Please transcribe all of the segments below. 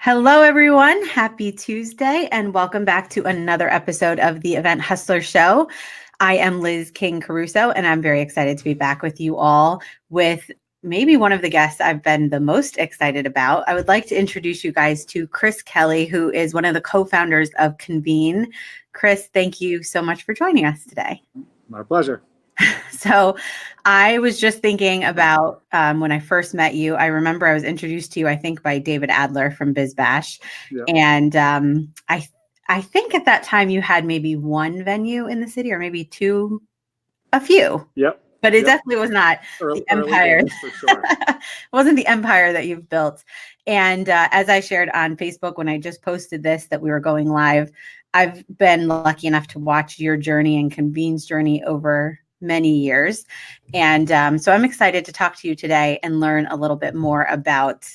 Hello, everyone. Happy Tuesday, and welcome back to another episode of the Event Hustler Show. I am Liz King Caruso, and I'm very excited to be back with you all with maybe one of the guests I've been the most excited about. I would like to introduce you guys to Chris Kelly, who is one of the co-founders of Convene. Chris, thank you so much for joining us today. My pleasure. So I was just thinking about when I first met you. I remember I was introduced to you, I think, by David Adler from BizBash. Yep. And I think at that time you had maybe one venue in the city or maybe two, a few. Yep. But it definitely was not the empire. Days, for sure. It wasn't the empire that you've built. And as I shared on Facebook when I just posted this, that we were going live, I've been lucky enough to watch your journey and Convene's journey over many years. And so I'm excited to talk to you today and learn a little bit more about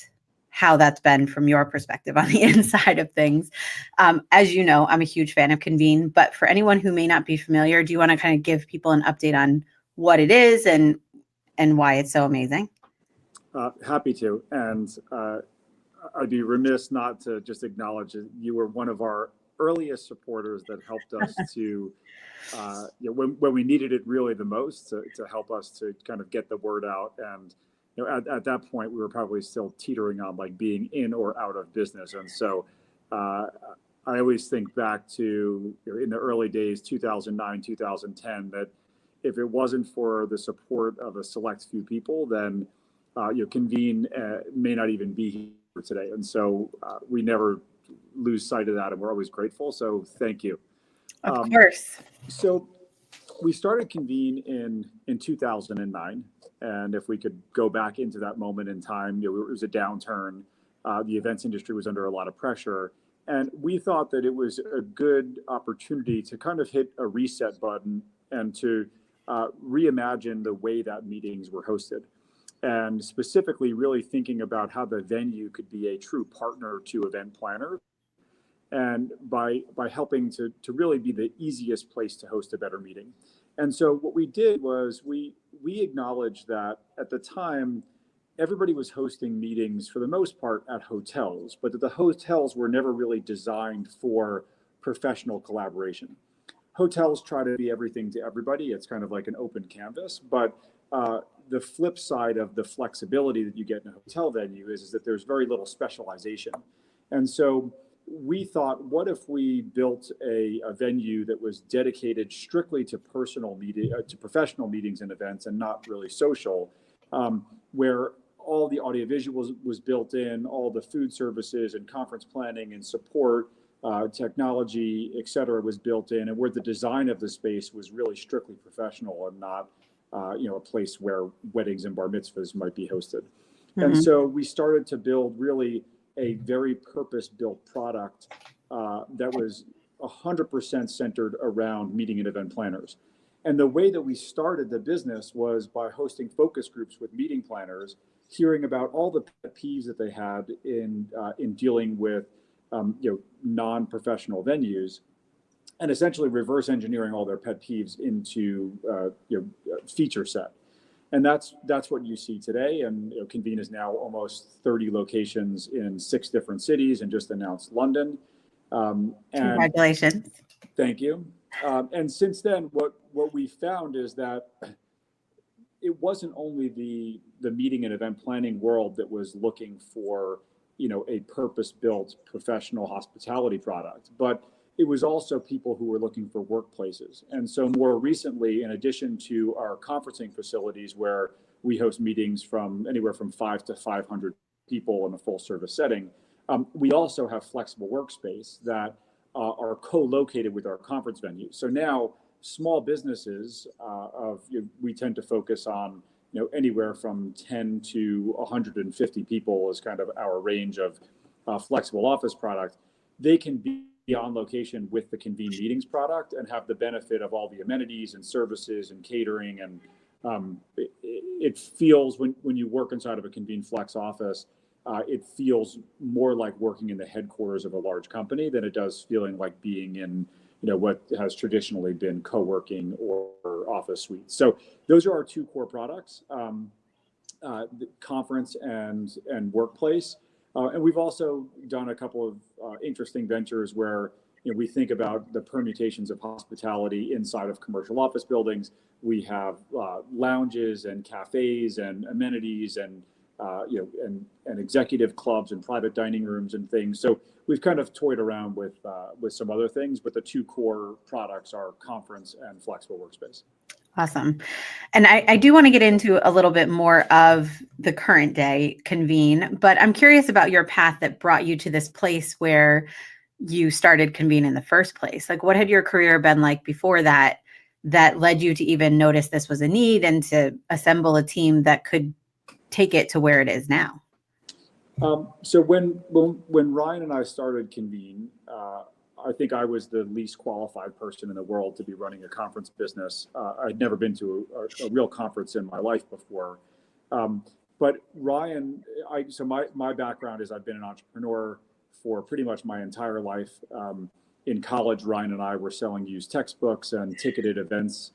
how that's been from your perspective on the inside of things. As you know, I'm a huge fan of Convene, but for anyone who may not be familiar, do you want to kind of give people an update on what it is and why it's so amazing? Happy to. And I'd be remiss not to just acknowledge that you were one of our earliest supporters that helped us to, when we needed it really the most, to help us to kind of get the word out. And at that point, we were probably still teetering on like being in or out of business. And so I always think back to in the early days, 2009, 2010, that if it wasn't for the support of a select few people, then Convene may not even be here today. And so we never lose sight of that, and we're always grateful. So thank you. Of course. So we started Convene in 2009, and if we could go back into that moment in time, it was a downturn. The events industry was under a lot of pressure, and we thought that it was a good opportunity to kind of hit a reset button and to reimagine the way that meetings were hosted, and specifically really thinking about how the venue could be a true partner to event planners, and by helping to really be the easiest place to host a better meeting. And so what we did was we acknowledged that at the time, everybody was hosting meetings for the most part at hotels, but that the hotels were never really designed for professional collaboration. Hotels try to be everything to everybody. It's kind of like an open canvas, but the flip side of the flexibility that you get in a hotel venue is that there's very little specialization. And so we thought, what if we built a venue that was dedicated strictly to to professional meetings and events and not really social, where all the audiovisual was built in, all the food services and conference planning and support, technology, et cetera, was built in, and where the design of the space was really strictly professional and not a place where weddings and bar mitzvahs might be hosted. Mm-hmm. And so we started to build really a very purpose-built product that was 100% centered around meeting and event planners. And the way that we started the business was by hosting focus groups with meeting planners, hearing about all the pet peeves that they had in dealing with non-professional venues, and essentially reverse engineering all their pet peeves into feature set. And that's what you see today. And Convene is now almost 30 locations in 6 different cities, and just announced London. And congratulations. Thank you. And since then, what we found is that it wasn't only the meeting and event planning world that was looking for a purpose-built professional hospitality product, but it was also people who were looking for workplaces. And so more recently, in addition to our conferencing facilities where we host meetings from anywhere from 5 to 500 people in a full service setting, we also have flexible workspace that are co-located with our conference venues. So now small businesses we tend to focus on anywhere from 10 to 150 people is kind of our range of flexible office product. They can be on location with the Convene meetings product and have the benefit of all the amenities and services and catering. And it feels, when you work inside of a Convene Flex office, it feels more like working in the headquarters of a large company than it does feeling like being in what has traditionally been co-working or office suites. So those are our 2 core products, the conference and workplace. And we've also done a couple of interesting ventures where we think about the permutations of hospitality inside of commercial office buildings. We have lounges and cafes and amenities and and executive clubs and private dining rooms and things. So we've kind of toyed around with some other things, but the two core products are conference and flexible workspace. Awesome. And I do want to get into a little bit more of the current day Convene, but I'm curious about your path that brought you to this place where you started Convene in the first place. Like, what had your career been like before that led you to even notice this was a need and to assemble a team that could take it to where it is now? So when Ryan and I started Convene, I think I was the least qualified person in the world to be running a conference business. I'd never been to a real conference in my life before. But Ryan, so my background is I've been an entrepreneur for pretty much my entire life. In college, Ryan and I were selling used textbooks and ticketed events.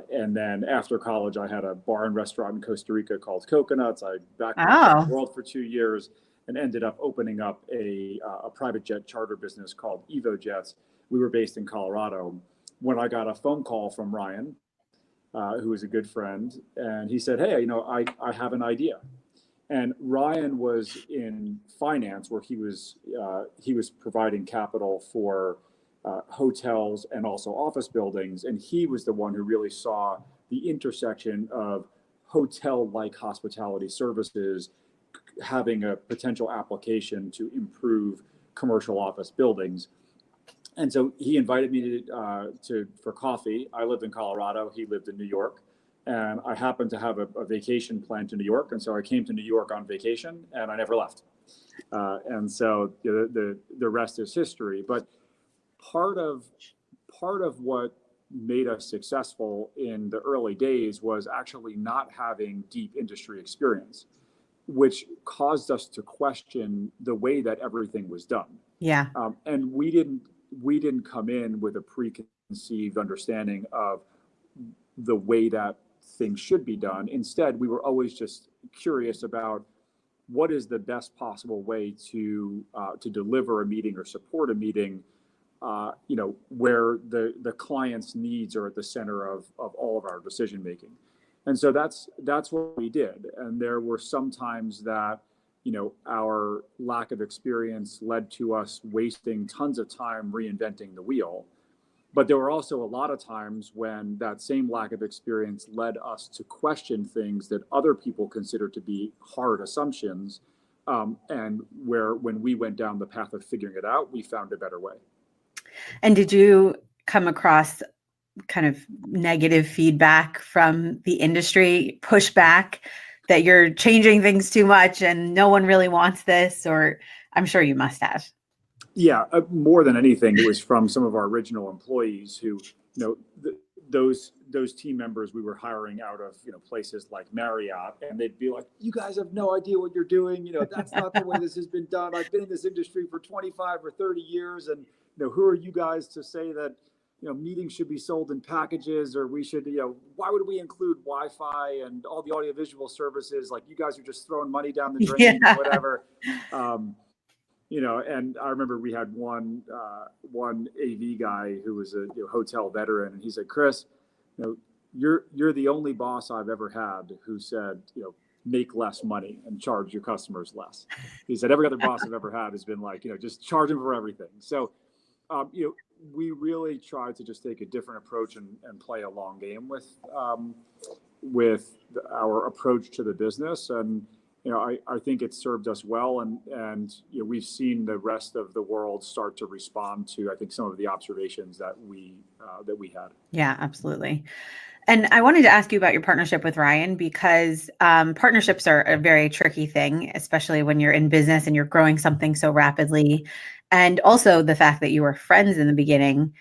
And then after college, I had a bar and restaurant in Costa Rica called Coconuts. I backpacked the world for 2 years and ended up opening up a private jet charter business called Evo Jets. We were based in Colorado when I got a phone call from Ryan, who was a good friend. And he said, hey, I have an idea. And Ryan was in finance, where he was providing capital for hotels and also office buildings. And he was the one who really saw the intersection of hotel-like hospitality services having a potential application to improve commercial office buildings. And so he invited me for coffee. I lived in Colorado. He lived in New York. And I happened to have a vacation planned to New York. And so I came to New York on vacation and I never left. And so the rest is history. But part of what made us successful in the early days was actually not having deep industry experience, which caused us to question the way that everything was done. Yeah. And we didn't come in with a preconceived understanding of the way that things should be done. Instead, we were always just curious about what is the best possible way to deliver a meeting or support a meeting, where the client's needs are at the center of all of our decision making. And so that's what we did. And there were some times that our lack of experience led to us wasting tons of time reinventing the wheel. But there were also a lot of times when that same lack of experience led us to question things that other people consider to be hard assumptions. And when we went down the path of figuring it out, we found a better way. And did you come across kind of negative feedback from the industry, pushback that you're changing things too much and no one really wants this? Or I'm sure you must have. Yeah, more than anything, it was from some of our original employees who, those team members we were hiring out of, places like Marriott, and they'd be like, you guys have no idea what you're doing. That's not the way this has been done. I've been in this industry for 25 or 30 years. And, who are you guys to say that, meetings should be sold in packages, or we should, why would we include Wi-Fi and all the audiovisual services? Like, you guys are just throwing money down the drain, whatever. And I remember we had one AV guy who was a hotel veteran, and he said, Chris, you're the only boss I've ever had who said, make less money and charge your customers less. He said, every other boss I've ever had has been like, just charge them for everything. So, we really tried to just take a different approach and play a long game with our approach to the business. And I think it served us well, and we've seen the rest of the world start to respond to, I think, some of the observations that we had. Yeah, absolutely. And I wanted to ask you about your partnership with Ryan, because partnerships are a very tricky thing, especially when you're in business and you're growing something so rapidly. And also the fact that you were friends in the beginning.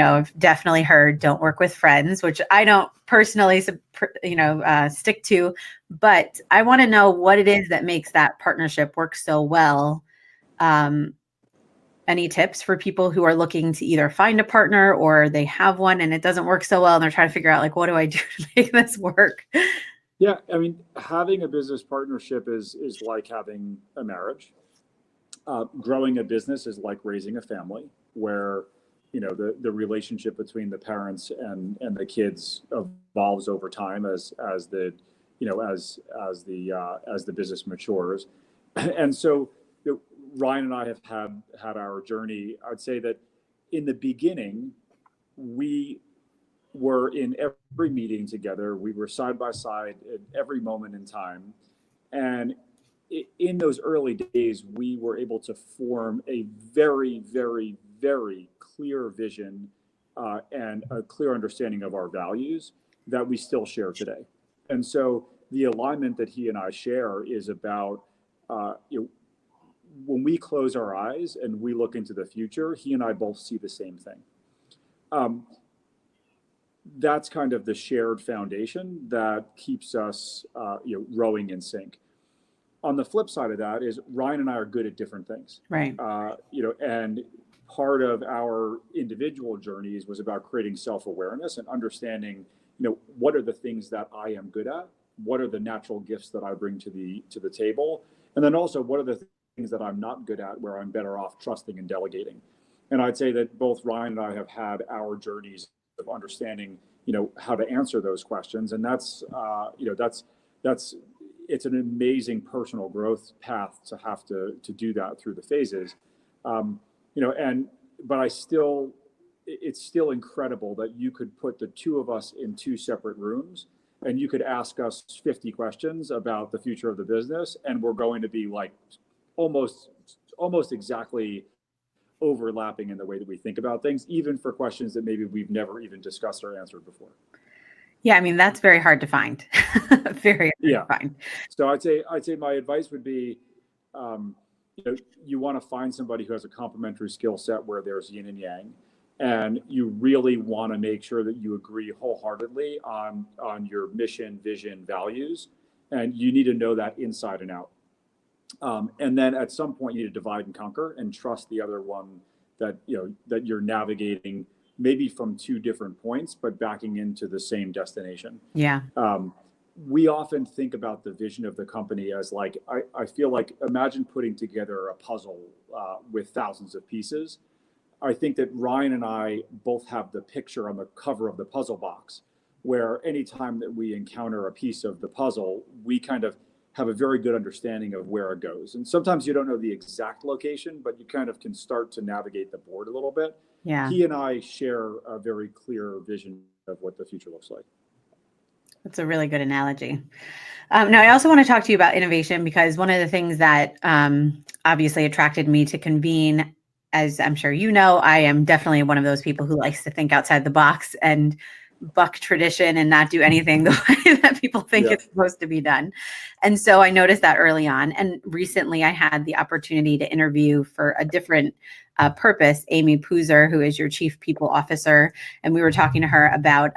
I've definitely heard don't work with friends, which I don't personally, stick to. But I want to know what it is that makes that partnership work so well. Any tips for people who are looking to either find a partner or they have one and it doesn't work so well and they're trying to figure out, like, what do I do to make this work? Yeah, I mean, having a business partnership is like having a marriage. growing a business is like raising a family, where the relationship between the parents and the kids evolves over time as the business matures. And so Ryan and I have had our journey. I'd say that in the beginning, we were in every meeting together. We were side by side at every moment in time. And in those early days, we were able to form a very, very, very clear vision and a clear understanding of our values that we still share today. And so the alignment that he and I share is about, when we close our eyes and we look into the future, he and I both see the same thing. That's kind of the shared foundation that keeps us, rowing in sync. On the flip side of that is Ryan and I are good at different things. Right. And part of our individual journeys was about creating self-awareness and understanding, what are the things that I am good at? What are the natural gifts that I bring to the table? And then also, what are the things that I'm not good at, where I'm better off trusting and delegating? And I'd say that both Ryan and I have had our journeys of understanding, how to answer those questions. And that's it's an amazing personal growth path to have to do that through the phases. But it's still incredible that you could put the two of us in two separate rooms and you could ask us 50 questions about the future of the business, and we're going to be like almost exactly overlapping in the way that we think about things, even for questions that maybe we've never even discussed or answered before. Yeah, I mean, that's very hard to find. Very hard to find. So I'd say my advice would be, you want to find somebody who has a complementary skill set where there's yin and yang, and you really want to make sure that you agree wholeheartedly on your mission, vision, values, and you need to know that inside and out. And then at some point you need to divide and conquer and trust the other one, that you're navigating maybe from two different points, but backing into the same destination. Yeah. We often think about the vision of the company as like, I feel like, imagine putting together a puzzle with thousands of pieces. I think that Ryan and I both have the picture on the cover of the puzzle box, where anytime that we encounter a piece of the puzzle, we kind of have a very good understanding of where it goes. And sometimes you don't know the exact location, but you kind of can start to navigate the board a little bit. Yeah. He and I share a very clear vision of what the future looks like. That's a really good analogy. Now, I also want to talk to you about innovation, because one of the things that obviously attracted me to Convene, as I'm sure you know, I am definitely one of those people who likes to think outside the box and buck tradition and not do anything the way that people think it's supposed to be done. And so I noticed that early on. And recently I had the opportunity to interview for a different purpose, Amy Poozer, who is your Chief People Officer. And we were talking to her about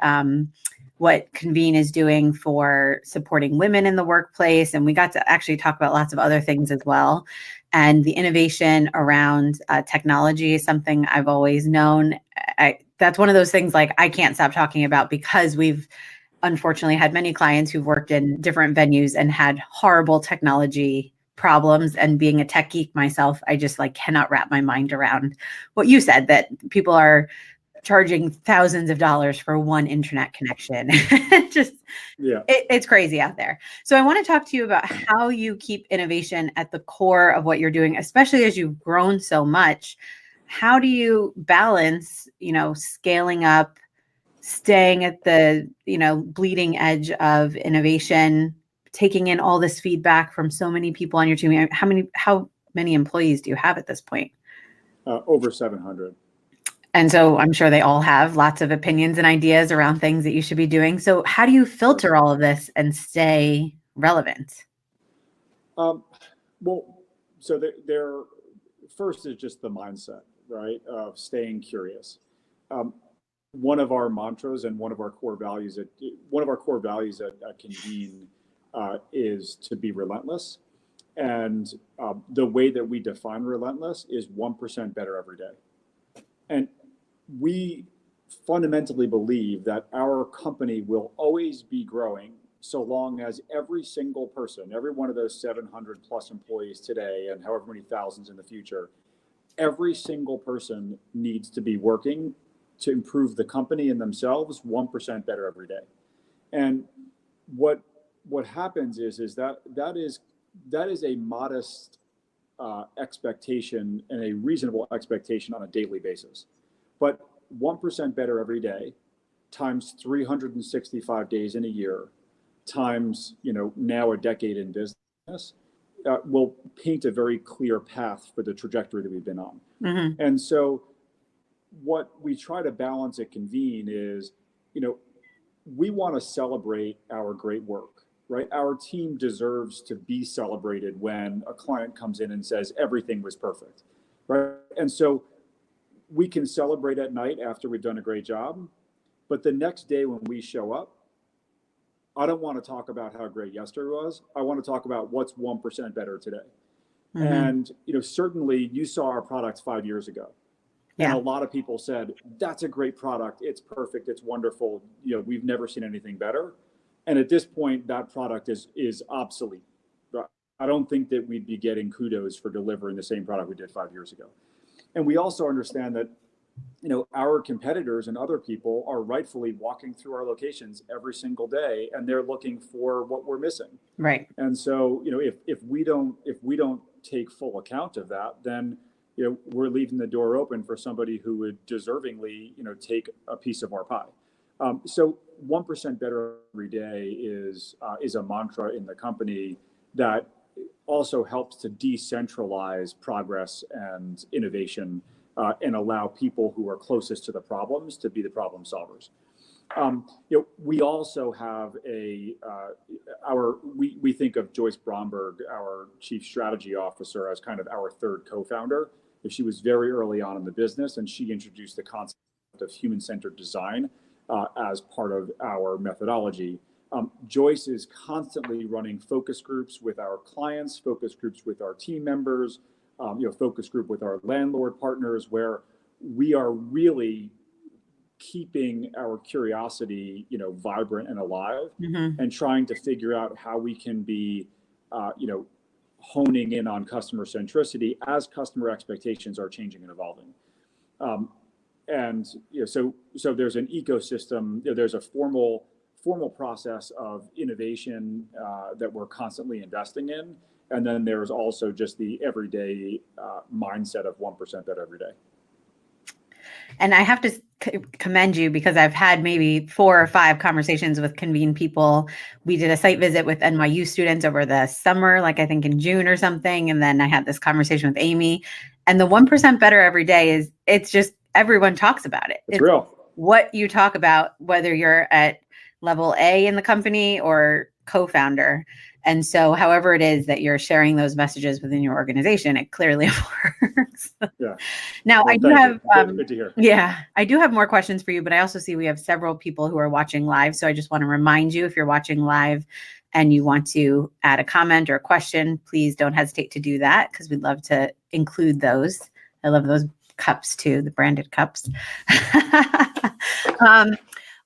what Convene is doing for supporting women in the workplace. And we got to actually talk about lots of other things as well. And the innovation around technology is something I've always known. That's one of those things like I can't stop talking about, because we've unfortunately had many clients who've worked in different venues and had horrible technology problems. And being a tech geek myself, I just cannot wrap my mind around what you said, that people are charging thousands of dollars for one internet connection. It's crazy out there. So I want to talk to you about how you keep innovation at the core of what you're doing, especially as you've grown so much. How do you balance, scaling up, staying at the, bleeding edge of innovation, taking in all this feedback from so many people on your team? How many employees do you have at this point? Over 700. And so I'm sure they all have lots of opinions and ideas around things that you should be doing. So how do you filter all of this and stay relevant? So there first is just the mindset, right, of staying curious. One of our mantras and one of our core values at Convene is to be relentless. And the way that we define relentless is 1% better every day. And we fundamentally believe that our company will always be growing so long as every single person, every one of those 700 plus employees today and however many thousands in the future, every single person needs to be working to improve the company and themselves 1% better every day. And what happens is that is a modest expectation and a reasonable expectation on a daily basis. But 1% better every day times 365 days in a year times, now a decade in business, will paint a very clear path for the trajectory that we've been on. Mm-hmm. And so what we try to balance at Convene is, we want to celebrate our great work, right? Our team deserves to be celebrated when a client comes in and says everything was perfect, right? And so we can celebrate at night after we've done a great job, but the next day when we show up, I don't want to talk about how great yesterday was. I want to talk about what's 1% better today. Mm-hmm. And, certainly you saw our products 5 years ago. Yeah. And a lot of people said, that's a great product. It's perfect. It's wonderful. We've never seen anything better. And at this point, that product is obsolete. I don't think that we'd be getting kudos for delivering the same product we did 5 years ago. And we also understand that, our competitors and other people are rightfully walking through our locations every single day, and they're looking for what we're missing. Right. And so, if we don't take full account of that, then we're leaving the door open for somebody who would deservingly, take a piece of our pie. So 1% better every day is a mantra in the company that also helps to decentralize progress and innovation and allow people who are closest to the problems to be the problem solvers. We also have we think of Joyce Bromberg, our chief strategy officer, as kind of our third co-founder. She was very early on in the business, and she introduced the concept of human-centered design as part of our methodology. Joyce is constantly running focus groups with our clients, focus groups with our team members, focus group with our landlord partners, where we are really keeping our curiosity, vibrant and alive, mm-hmm. and trying to figure out how we can be, honing in on customer centricity as customer expectations are changing and evolving. So there's an ecosystem, there's a formal process of innovation that we're constantly investing in. And then there's also just the everyday mindset of 1% better every day. And I have to commend you, because I've had maybe 4 or 5 conversations with Convene people. We did a site visit with NYU students over the summer, like I think in June or something. And then I had this conversation with Amy, and the 1% better every day it's just, everyone talks about it. It's real. What you talk about, whether you're at level A in the company or co-founder. And so however it is that you're sharing those messages within your organization, it clearly works. Yeah. Now, well, I do have, good to hear. Yeah, I do have more questions for you, but I also see we have several people who are watching live. So I just want to remind you, if you're watching live and you want to add a comment or a question, please don't hesitate to do that, because we'd love to include those. I love those cups too, the branded cups.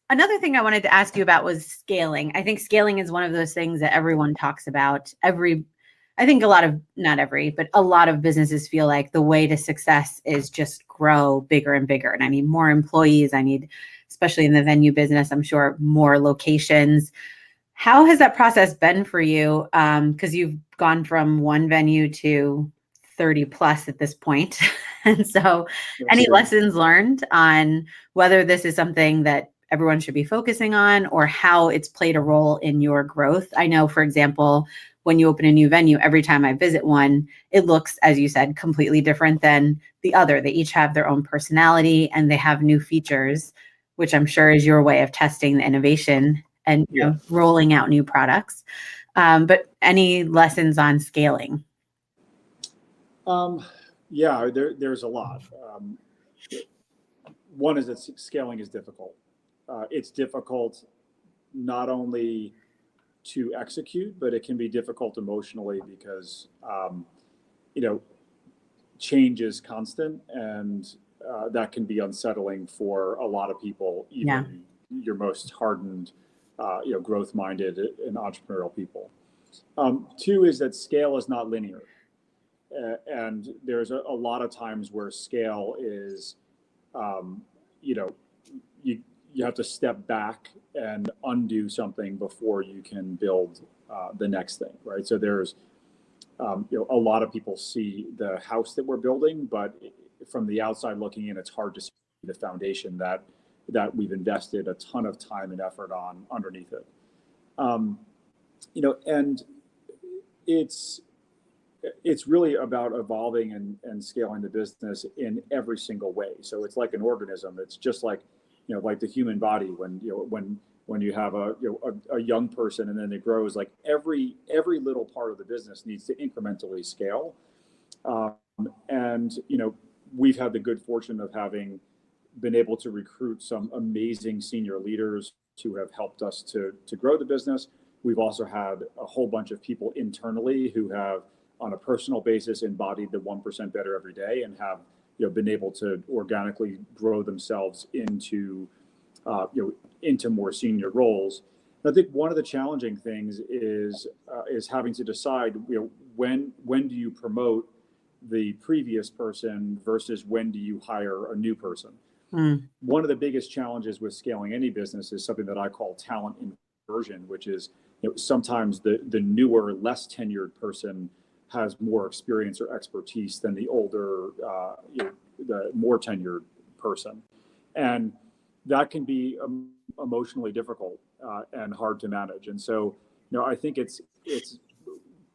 Another thing I wanted to ask you about was scaling. I think scaling is one of those things that everyone talks about. I think not every, but a lot of businesses feel like the way to success is just grow bigger and bigger. And I need more employees. I need, especially in the venue business, I'm sure, more locations. How has that process been for you? Because you've gone from one venue to 30 plus at this point. And so any lessons learned on whether this is something that everyone should be focusing on, or how it's played a role in your growth? I know, for example, when you open a new venue, every time I visit one, it looks, as you said, completely different than the other. They each have their own personality, and they have new features, which I'm sure is your way of testing the innovation and rolling out new products. But any lessons on scaling? There's a lot. One is that scaling is difficult. It's difficult not only to execute, but it can be difficult emotionally, because change is constant, and that can be unsettling for a lot of people, even your most hardened growth-minded and entrepreneurial people. Two is that scale is not linear. And there's a lot of times where scale is, you have to step back and undo something before you can build the next thing, right? So there's, a lot of people see the house that we're building, but from the outside looking in, it's hard to see the foundation that we've invested a ton of time and effort on underneath it. And it's really about evolving and scaling the business in every single way. So it's like an organism. It's just like, like the human body, when you have a young person and then it grows, like every little part of the business needs to incrementally scale. And we've had the good fortune of having been able to recruit some amazing senior leaders who have helped us to grow the business. We've also had a whole bunch of people internally who have, on a personal basis, embodied the 1% better every day and have been able to organically grow themselves into more senior roles. And I think one of the challenging things is having to decide when do you promote the previous person versus when do you hire a new person. One of the biggest challenges with scaling any business is something that I call talent inversion, which is sometimes the newer, less tenured person has more experience or expertise than the older, the more tenured person. And that can be emotionally difficult and hard to manage. And so, I think it's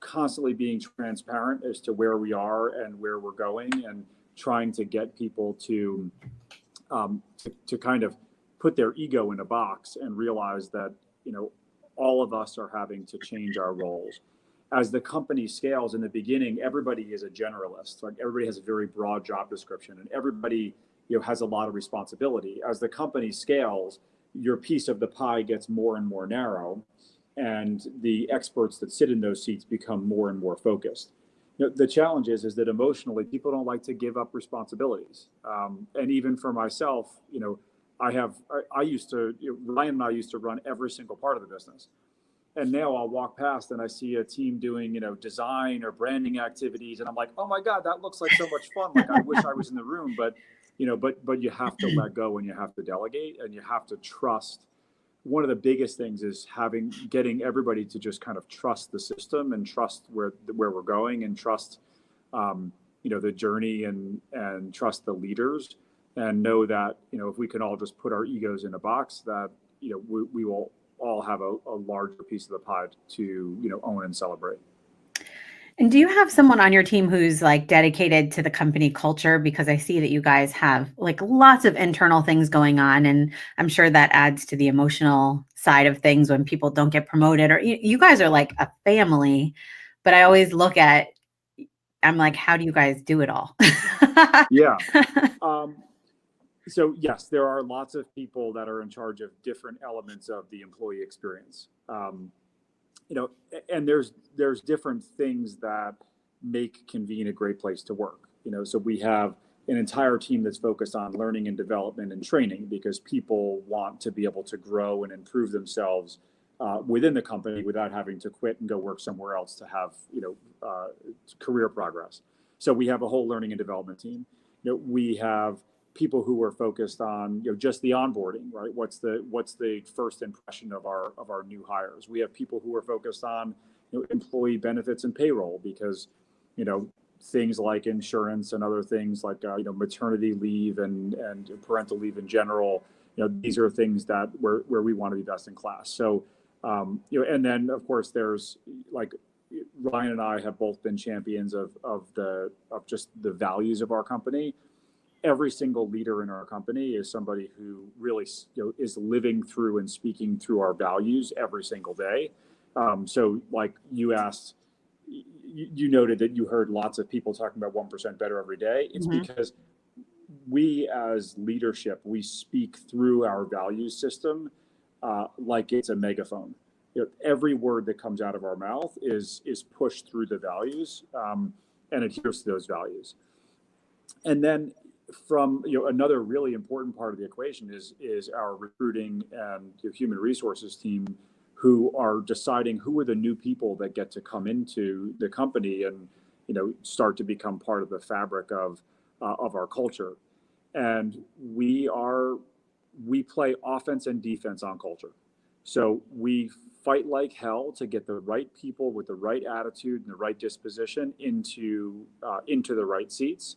constantly being transparent as to where we are and where we're going, and trying to get people to kind of put their ego in a box and realize that, all of us are having to change our roles. As the company scales, in the beginning, everybody is a generalist. Like everybody has a very broad job description, and everybody has a lot of responsibility. As the company scales, your piece of the pie gets more and more narrow, and the experts that sit in those seats become more and more focused. The challenge is that emotionally, people don't like to give up responsibilities. And even for myself, Ryan and I used to run every single part of the business. And now I'll walk past and I see a team doing, design or branding activities. And I'm like, oh my God, that looks like so much fun. Like I wish I was in the room, but you have to let go and you have to delegate and you have to trust. One of the biggest things is getting everybody to just kind of trust the system and trust where we're going, and trust, the journey and trust the leaders, and know that, if we can all just put our egos in a box, that, we will all have a larger piece of the pie to, own and celebrate. And do you have someone on your team who's like dedicated to the company culture? Because I see that you guys have like lots of internal things going on, and I'm sure that adds to the emotional side of things when people don't get promoted, or you guys are like a family. But I always I'm like, how do you guys do it all? Yeah. So yes, there are lots of people that are in charge of different elements of the employee experience. And there's different things that make Convene a great place to work. So we have an entire team that's focused on learning and development and training, because people want to be able to grow and improve themselves within the company without having to quit and go work somewhere else to have career progress. So we have a whole learning and development team. We have people who are focused on just the onboarding, right? What's the first impression of our new hires? We have people who are focused on employee benefits and payroll, because things like insurance and other things like maternity leave and parental leave in general, these are things that where we want to be best in class. So and then of course there's like Ryan and I have both been champions of just the values of our company. Every single leader in our company is somebody who really is living through and speaking through our values every single day. So like you asked, you noted that you heard lots of people talking about 1% better every day. It's because we as leadership, we speak through our values system like it's a megaphone. Every word that comes out of our mouth is pushed through the values and adheres to those values. And then from another really important part of the equation is our recruiting and human resources team, who are deciding who are the new people that get to come into the company and start to become part of the fabric of our culture. And we play offense and defense on culture. So we fight like hell to get the right people with the right attitude and the right disposition into the right seats.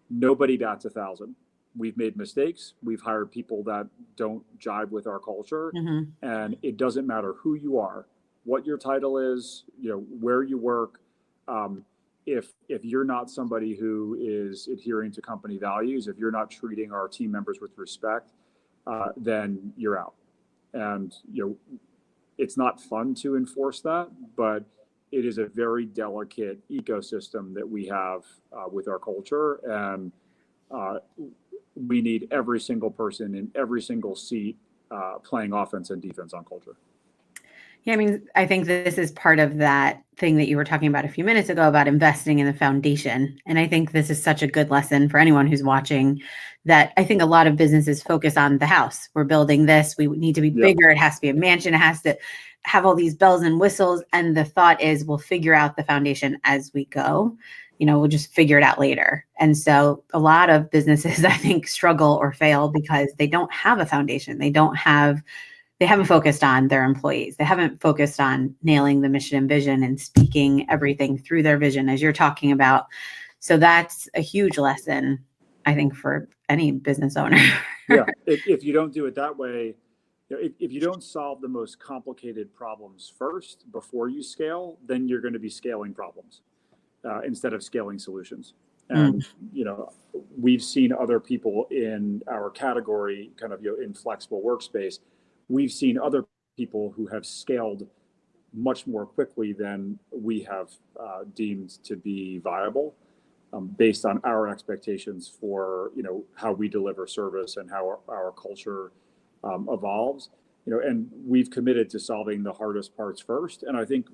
Nobody bats 1,000. We've made mistakes. We've hired people that don't jive with our culture. Mm-hmm. And it doesn't matter who you are, what your title is, where you work. If you're not somebody who is adhering to company values, if you're not treating our team members with respect, then you're out. And it's not fun to enforce that, but it is a very delicate ecosystem that we have with our culture, and we need every single person in every single seat playing offense and defense on culture. Yeah, I mean, I think this is part of that thing that you were talking about a few minutes ago about investing in the foundation. And I think this is such a good lesson for anyone who's watching, that I think a lot of businesses focus on the house. We're building this. We need to be bigger. It has to be a mansion. It has to have all these bells and whistles. And the thought is we'll figure out the foundation as we go. We'll just figure it out later. And so a lot of businesses, I think, struggle or fail because they don't have a foundation. They haven't focused on their employees. They haven't focused on nailing the mission and vision and speaking everything through their vision, as you're talking about. So that's a huge lesson, I think, for any business owner. Yeah, if you don't do it that way, if you don't solve the most complicated problems first before you scale, then you're going to be scaling problems instead of scaling solutions. And we've seen other people in our category, kind of in flexible workspace. We've seen other people who have scaled much more quickly than we have deemed to be viable, based on our expectations for how we deliver service and how our culture evolves. And we've committed to solving the hardest parts first. And I think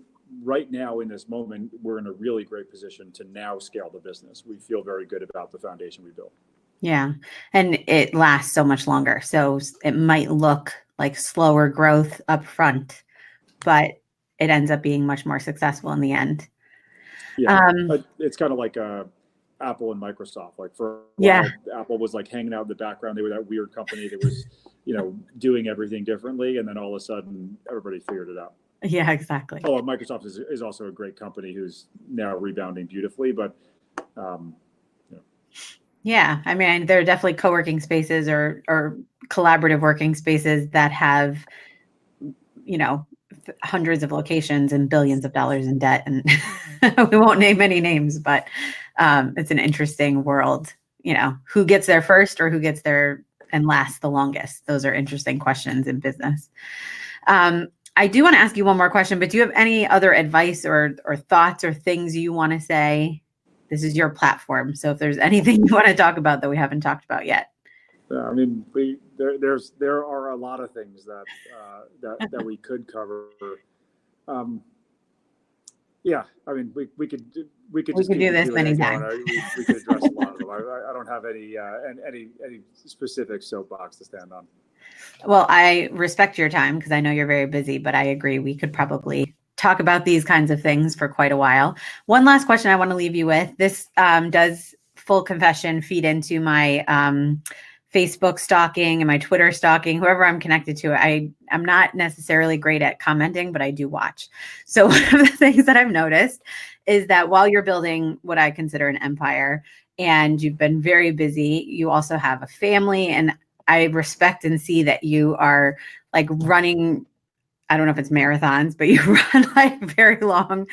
right now in this moment, we're in a really great position to now scale the business. We feel very good about the foundation we built. Yeah. And it lasts so much longer. So it might look like slower growth up front, but it ends up being much more successful in the end. Yeah. It's kind of like Apple and Microsoft. Like for a while, Apple was like hanging out in the background. They were that weird company that was, doing everything differently. And then all of a sudden everybody figured it out. Yeah, exactly. Oh, Microsoft is also a great company who's now rebounding beautifully, but yeah, I mean, there are definitely co-working spaces or collaborative working spaces that have, hundreds of locations and billions of dollars in debt. And we won't name any names, but it's an interesting world. Who gets there first or who gets there and lasts the longest? Those are interesting questions in business. I do want to ask you one more question, but do you have any other advice or thoughts or things you want to say? This is your platform. So if there's anything you want to talk about that we haven't talked about yet. I mean, there are a lot of things that we could cover. Yeah, I mean, we could just do this many times. We could address a lot of them. I don't have any specific soapbox to stand on. Well, I respect your time because I know you're very busy, but I agree we could probably talk about these kinds of things for quite a while. One last question I want to leave you with. This does, full confession, feed into my Facebook stalking and my Twitter stalking, whoever I'm connected to. I'm not necessarily great at commenting, but I do watch. So one of the things that I've noticed is that while you're building what I consider an empire and you've been very busy, you also have a family, and I respect and see that you are like running, I don't know if it's marathons, but you run like very long.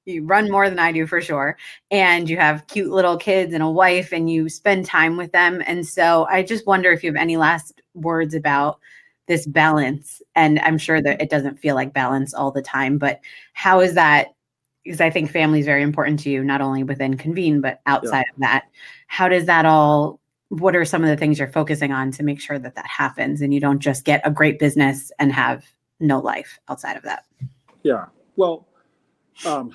You run more than I do for sure. And you have cute little kids and a wife and you spend time with them. And so I just wonder if you have any last words about this balance. And I'm sure that it doesn't feel like balance all the time, but how is that? Because I think family is very important to you, not only within Convene, but outside of that. How does that all, what are some of the things you're focusing on to make sure that that happens and you don't just get a great business and have no life outside of that? Yeah. Well, I'm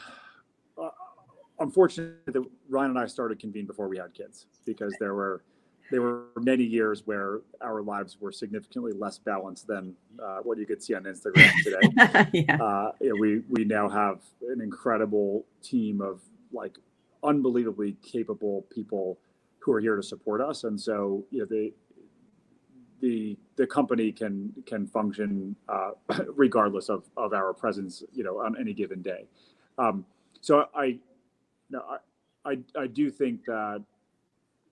fortunate that Ryan and I started Convene before we had kids, because there were many years where our lives were significantly less balanced than what you could see on Instagram today. Yeah. We now have an incredible team of like unbelievably capable people who are here to support us, and so the company can function regardless of our presence, on any given day. So I do think that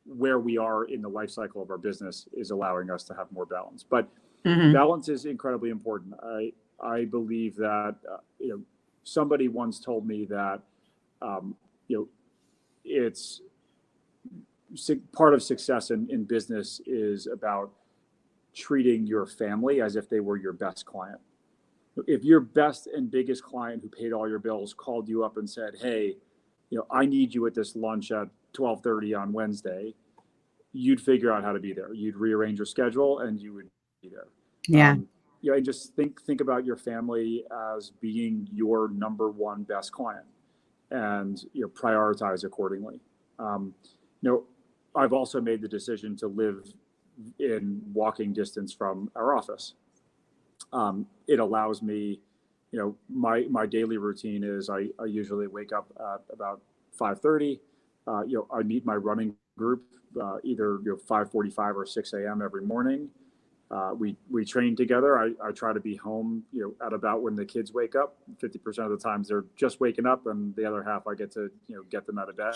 where we are in the life cycle of our business is allowing us to have more balance. But balance is incredibly important. I believe that somebody once told me that it's part of success in business is about treating your family as if they were your best client. If your best and biggest client who paid all your bills called you up and said, "Hey, I need you at this lunch at 12:30 on Wednesday," you'd figure out how to be there. You'd rearrange your schedule and you would be there. Yeah. And just think about your family as being your number one best client, and prioritize accordingly. I've also made the decision to live in walking distance from our office. It allows me, my daily routine is I usually wake up at about 5:30. I meet my running group either 5:45 or 6 a.m. every morning. We train together. I try to be home at about when the kids wake up. 50% of the times they're just waking up, and the other half I get to get them out of bed.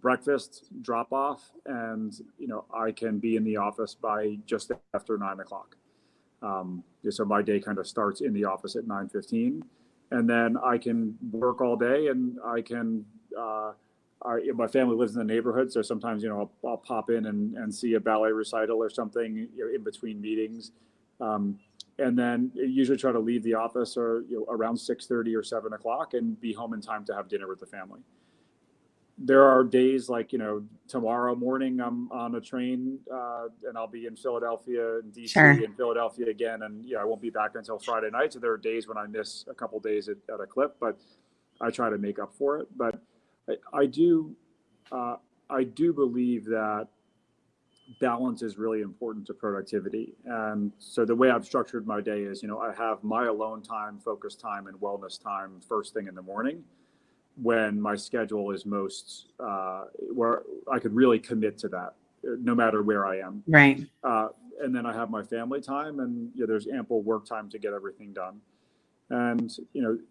Breakfast, drop off, and I can be in the office by just after 9 o'clock. So my day kind of starts in the office at 9:15, and then I can work all day, and I can. My family lives in the neighborhood, so sometimes I'll pop in and see a ballet recital or something in between meetings, and then usually try to leave the office or around 6:30 or 7 o'clock and be home in time to have dinner with the family. There are days like tomorrow morning I'm on a train and I'll be in Philadelphia and DC and Philadelphia again, and I won't be back until Friday night. So there are days when I miss a couple days at a clip, but I try to make up for it. But I do believe that balance is really important to productivity. And so the way I've structured my day is, I have my alone time, focus time, and wellness time first thing in the morning, when my schedule is most where I could really commit to that, no matter where I am. Right. And then I have my family time, and there's ample work time to get everything done. And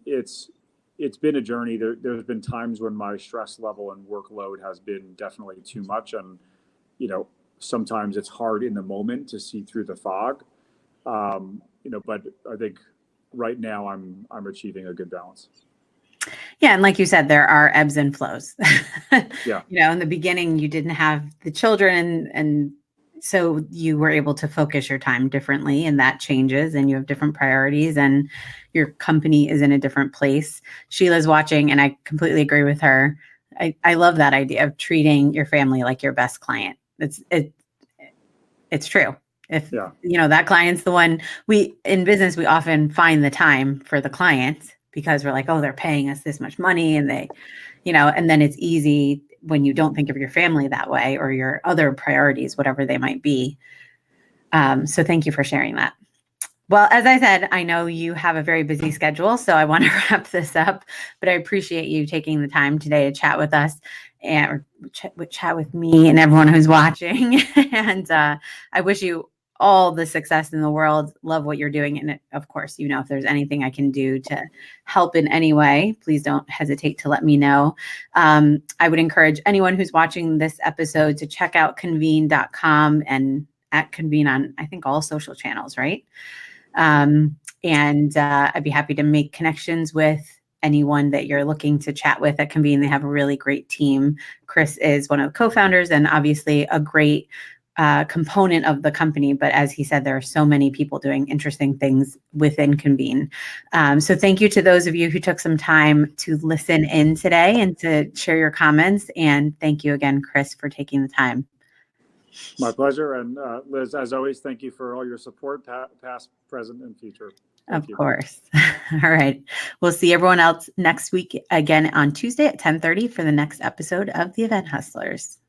it's been a journey. There's been times when my stress level and workload has been definitely too much, and sometimes it's hard in the moment to see through the fog. But I think right now I'm achieving a good balance. Yeah. And like you said, there are ebbs and flows. Yeah. In the beginning, you didn't have the children, and so you were able to focus your time differently, and that changes, and you have different priorities, and your company is in a different place. Sheila's watching, and I completely agree with her. I love that idea of treating your family like your best client. It's true. If that client's the one, in business, we often find the time for the client because we're like, oh, they're paying us this much money, and they, and then it's easy when you don't think of your family that way, or your other priorities, whatever they might be. So thank you for sharing that. Well, as I said, I know you have a very busy schedule, so I want to wrap this up, but I appreciate you taking the time today to chat with us and chat with me and everyone who's watching. And I wish you all the success in the world. Love what you're doing. And of course, if there's anything I can do to help in any way, please don't hesitate to let me know. I would encourage anyone who's watching this episode to check out convene.com and at Convene on, I think, all social channels, right? And I'd be happy to make connections with anyone that you're looking to chat with at Convene. They have a really great team. Chris is one of the co-founders and obviously a great component of the company. But as he said, there are so many people doing interesting things within Convene. So thank you to those of you who took some time to listen in today and to share your comments. And thank you again, Chris, for taking the time. My pleasure. And Liz, as always, thank you for all your support, past, present, and future. Of course. All right. We'll see everyone else next week again on Tuesday at 10:30 for the next episode of the Event Hustlers.